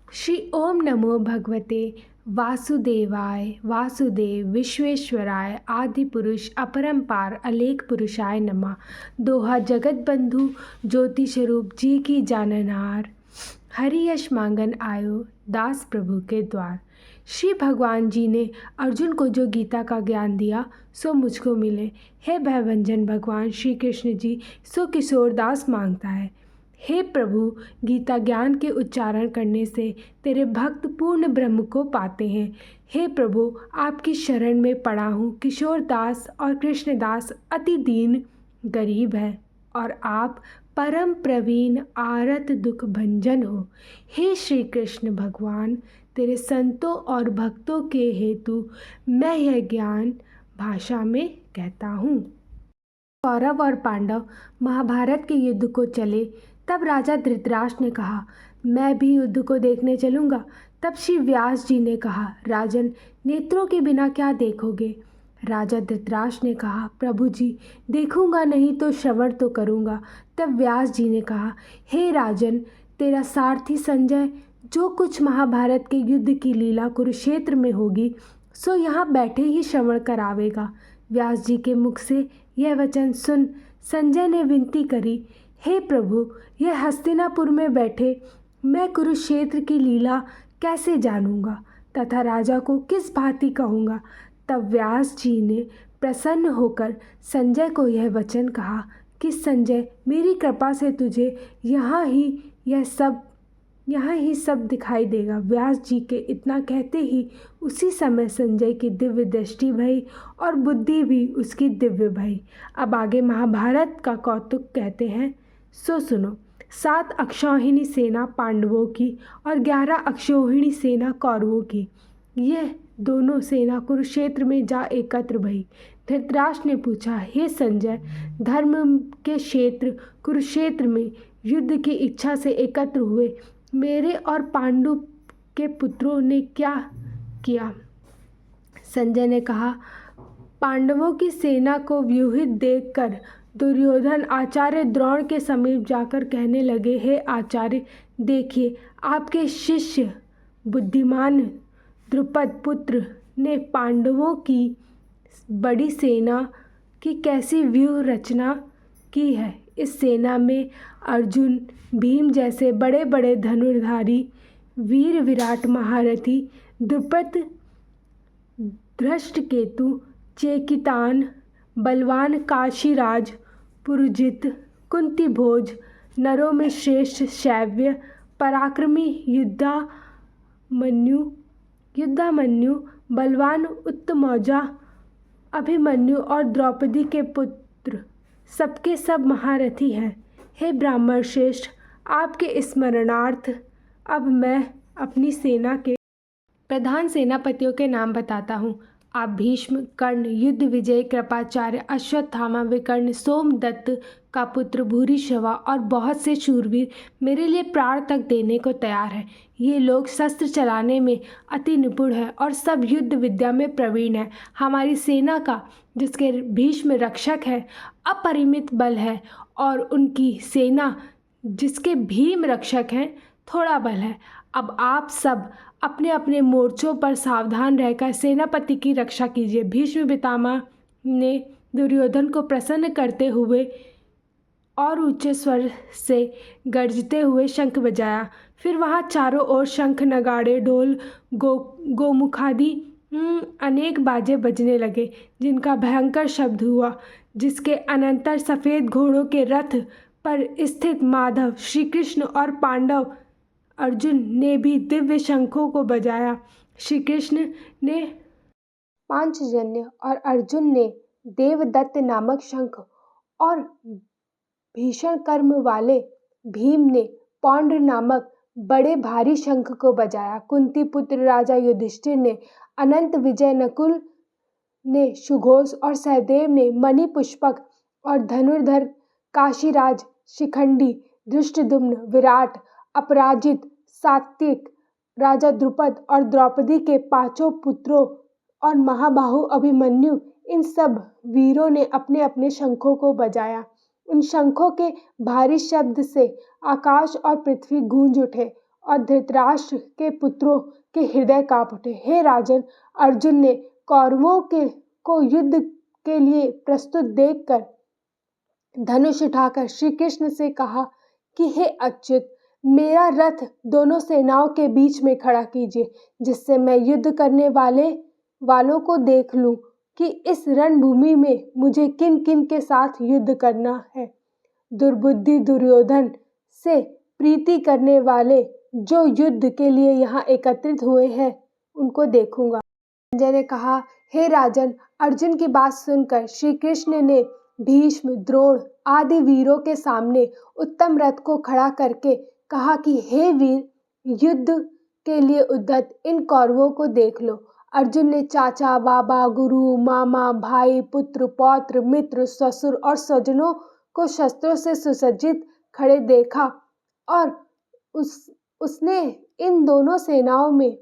श्री ओम नमो भगवते वासुदेवाय वासुदेव विश्वेश्वराय आदि पुरुष अपरंपार अलेख पुरुषाय नमः। दोहा जगत बंधु ज्योति स्वरूप जी की जाननहार, हरि यश मांगन आयो दास प्रभु के द्वार। श्री भगवान जी ने अर्जुन को जो गीता का ज्ञान दिया सो मुझको मिले। हे भयभंजन भगवान श्री कृष्ण जी सो किशोर दास मांगता है। हे प्रभु, गीता ज्ञान के उच्चारण करने से तेरे भक्त पूर्ण ब्रह्म को पाते हैं। हे प्रभु, आपकी शरण में पड़ा हूँ। किशोर दास और कृष्णदास अति दीन गरीब है और आप परम प्रवीण आरत दुख भंजन हो। हे श्री कृष्ण भगवान, तेरे संतों और भक्तों के हेतु मैं यह ज्ञान भाषा में कहता हूँ। कौरव और पांडव महाभारत के युद्ध को चले। तब राजा धृतराष्ट्र ने कहा, मैं भी युद्ध को देखने चलूँगा। तब श्री व्यास जी ने कहा, राजन, नेत्रों के बिना क्या देखोगे। राजा धृतराष्ट्र ने कहा, प्रभु जी, देखूंगा नहीं तो श्रवण तो करूँगा। तब व्यास जी ने कहा, हे राजन, तेरा सारथी संजय जो कुछ महाभारत के युद्ध की लीला कुरुक्षेत्र में होगी सो यहाँ बैठे ही श्रवण करावेगा। व्यास जी के मुख से यह वचन सुन संजय ने विनती करी, हे प्रभु, यह हस्तिनापुर में बैठे मैं कुरुक्षेत्र की लीला कैसे जानूंगा तथा राजा को किस भांति कहूँगा। तब व्यास जी ने प्रसन्न होकर संजय को यह वचन कहा कि संजय, मेरी कृपा से तुझे यहाँ ही सब दिखाई देगा। व्यास जी के इतना कहते ही उसी समय संजय की दिव्य दृष्टि भई और बुद्धि भी उसकी दिव्य भई। अब आगे महाभारत का कौतुक कहते हैं, सो सुनो। 7 अक्षौहिणी सेना पांडवों की और 11 अक्षौहिणी सेना कौरवों की, यह दोनों सेना कुरुक्षेत्र में जा एकत्र भई। धृतराष्ट्र ने पूछा, हे संजय, धर्म के क्षेत्र कुरुक्षेत्र में युद्ध की इच्छा से एकत्र हुए मेरे और पांडु के पुत्रों ने क्या किया। संजय ने कहा, पांडवों की सेना को व्यूहित देखकर दुर्योधन आचार्य द्रोण के समीप जाकर कहने लगे, हे आचार्य, देखिए आपके शिष्य बुद्धिमान द्रुपद पुत्र ने पांडवों की बड़ी सेना की कैसी व्यूह रचना की है। इस सेना में अर्जुन, भीम जैसे बड़े बड़े धनुर्धारी वीर विराट महारथी, द्रुपद, धृष्टकेतु, चेकितान, बलवान काशीराज, पुरुजित, कुंती भोज, नरों में श्रेष्ठ शैव्य, पराक्रमी युद्धामन्यु, बलवान उत्तमौजा, अभिमन्यु और द्रौपदी के पुत्र सबके सब महारथी हैं। हे ब्राह्मण श्रेष्ठ, आपके स्मरणार्थ अब मैं अपनी सेना के प्रधान सेनापतियों के नाम बताता हूँ। आप भीष्म, कर्ण, युद्ध विजय, कृपाचार्य, अश्वत्थामा, विकर्ण, सोमदत्त का पुत्र भूरिश्रवा और बहुत से शूरवीर मेरे लिए प्राण तक देने को तैयार हैं। ये लोग शस्त्र चलाने में अति निपुण हैं और सब युद्ध विद्या में प्रवीण हैं। हमारी सेना का, जिसके भीष्म रक्षक है, अपरिमित बल है और उनकी सेना, जिसके भीम रक्षक हैं, थोड़ा बल है। अब आप सब अपने अपने मोर्चों पर सावधान रहकर सेनापति की रक्षा कीजिए। भीष्म पितामह ने दुर्योधन को प्रसन्न करते हुए और ऊंचे स्वर से गर्जते हुए शंख बजाया। फिर वहाँ चारों ओर शंख, नगाड़े, ढोल, गोमुखादि अनेक बाजे बजने लगे, जिनका भयंकर शब्द हुआ। जिसके अनंतर सफ़ेद घोड़ों के रथ पर स्थित माधव, श्री कृष्ण और पांडव अर्जुन ने भी दिव्य शंखों को बजाया। श्री कृष्ण ने पांचजन्य और अर्जुन ने देवदत्त नामक शंख और भीषण कर्म वाले भीम ने पौंड नामक बड़े भारी शंख को बजाया। कुंती पुत्र राजा युधिष्ठिर ने अनंत विजय, नकुल ने सुघोष और सहदेव ने मणि पुष्पक और धनुर्धर काशीराज, शिखंडी, धृष्टद्युम्न, विराट, अपराजित, सात्विक, राजा द्रुपद और द्रौपदी के 5 पुत्रों और महाबाहु अभिमन्यु, इन सब वीरों ने अपने अपने शंखों को बजाया। उन शंखों के भारी शब्द से आकाश और पृथ्वी गूंज उठे और धृतराष्ट्र के पुत्रों के हृदय कांप उठे। हे राजन, अर्जुन ने कौरवों को युद्ध के लिए प्रस्तुत देखकर धनुष उठाकर श्री कृष्ण से कहा कि हे अच्युत, मेरा रथ दोनों सेनाओं के बीच में खड़ा कीजिए, जिससे मैं युद्ध करने वालों को देख लूं कि इस रणभूमि में मुझे किन किन के साथ युद्ध करना है। दुर्बुद्धि दुर्योधन से प्रीति करने वाले जो युद्ध के लिए यहाँ एकत्रित हुए हैं, उनको देखूंगा। संजय ने कहा, हे राजन, अर्जुन की बात सुनकर श्री कृष्ण ने भीष्म, द्रोण आदि वीरों के सामने उत्तम रथ को खड़ा करके कहा कि हे वीर, युद्ध के लिए उद्धत इन कौरवों को देख लो। अर्जुन ने चाचा, बाबा, गुरु, मामा, भाई, पुत्र, पौत्र, मित्र, ससुर और स्वजनों को शस्त्रों से सुसज्जित खड़े देखा और उसने इन दोनों सेनाओं में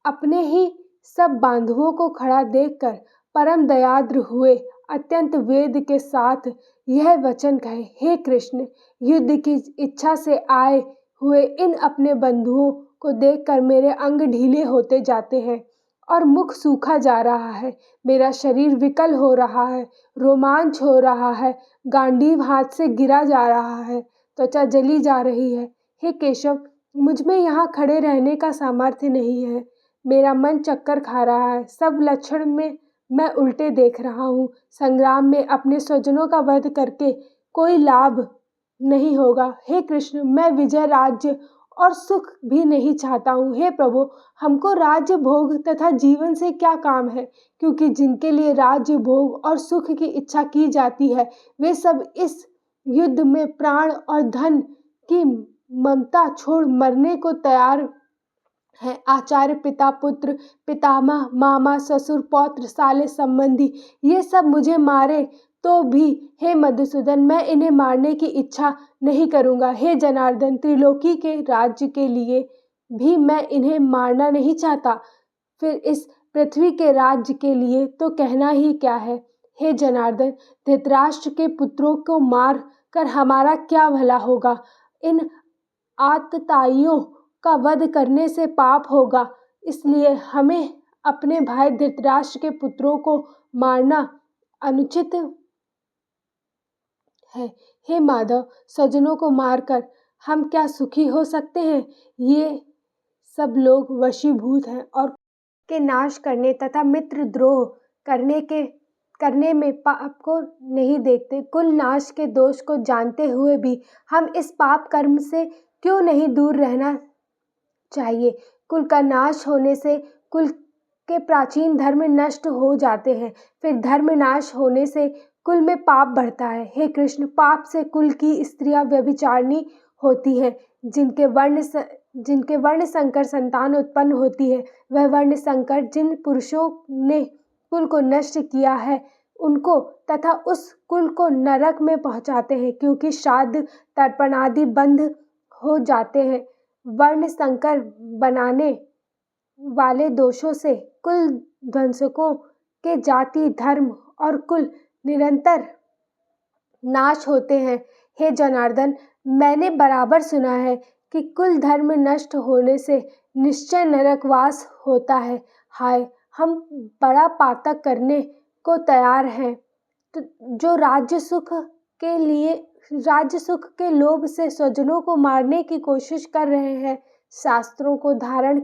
अपने ही सब बांधवों को खड़ा देखकर परम दयाद्र हुए अत्यंत वेद के साथ यह वचन कहे, हे कृष्ण, युद्ध की इच्छा से आए हुए इन अपने बंधुओं को देखकर मेरे अंग ढीले होते जाते हैं और मुख सूखा जा रहा है, मेरा शरीर विकल हो रहा है, रोमांच हो रहा है, गांडीव हाथ से गिरा जा रहा है, त्वचा जली जा रही है। हे केशव, मुझ में यहाँ खड़े रहने का सामर्थ्य नहीं है, मेरा मन चक्कर खा रहा है, सब लक्षण में मैं उल्टे देख रहा हूँ। संग्राम में अपने स्वजनों का वध करके कोई लाभ नहीं होगा। हे कृष्ण, मैं विजय, राज्य और सुख भी नहीं चाहता हूँ। हे प्रभु, हमको राज्य भोग तथा जीवन से क्या काम है, क्योंकि जिनके लिए राज्य भोग और सुख की इच्छा की जाती है, वे सब इस युद्ध में प्राण और धन की ममता छोड़ मरने को तैयार है। आचार्य, पिता, पुत्र, पितामह, मामा, ससुर, पौत्र, साले, संबंधी, ये सब मुझे मारे तो भी हे मधुसूदन, मैं इन्हें मारने की इच्छा नहीं करूँगा। हे जनार्दन, त्रिलोकी के राज्य के लिए भी मैं इन्हें मारना नहीं चाहता, फिर इस पृथ्वी के राज्य के लिए तो कहना ही क्या है। हे जनार्दन, धृतराष्ट्र के पुत्रों को मार कर हमारा क्या भला होगा, इन आतताइयों का वध करने से पाप होगा, इसलिए हमें अपने भाई धृतराष्ट्र के पुत्रों को मारना अनुचित है। हे माधव, स्वजनों को मारकर हम क्या सुखी हो सकते हैं। ये सब लोग वशीभूत हैं और के नाश करने तथा मित्र द्रोह करने में पाप को नहीं देखते। कुल नाश के दोष को जानते हुए भी हम इस पाप कर्म से क्यों नहीं दूर रहना चाहिए। कुल का नाश होने से कुल के प्राचीन धर्म नष्ट हो जाते हैं, फिर धर्म नाश होने से कुल में पाप बढ़ता है। हे कृष्ण, पाप से कुल की स्त्रियां व्यभिचारिणी होती हैं, जिनके वर्ण संकर संतान उत्पन्न होती है। वह वर्ण संकर जिन पुरुषों ने कुल को नष्ट किया है, उनको तथा उस कुल को नरक में पहुंचाते हैं, क्योंकि श्राद्ध, तर्पण आदि बंद हो जाते हैं। वर्ण संकर बनाने वाले दोषों से कुल ध्वंसकों के जाति, धर्म और कुल निरंतर नाश होते हैं। हे जनार्दन, मैंने बराबर सुना है कि कुल धर्म नष्ट होने से निश्चय नरकवास होता है। हाय, हम बड़ा पातक करने को तैयार हैं, तो जो राज्य सुख के लोभ से स्वजनों को मारने की कोशिश कर रहे हैं। शास्त्रों को धारण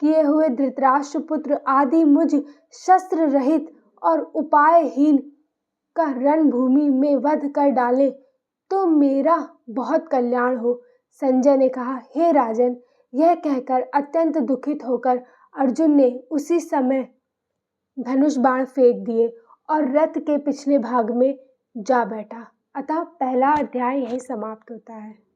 किए हुए धृतराष्ट्र पुत्र आदि मुझ शस्त्र रहित और उपायहीन का रणभूमि में वध कर डाले तो मेरा बहुत कल्याण हो। संजय ने कहा, हे राजन, यह कहकर अत्यंत दुखित होकर अर्जुन ने उसी समय धनुष बाण फेंक दिए और रथ के पिछले भाग में जा बैठा। अतः पहला अध्याय यही समाप्त होता है।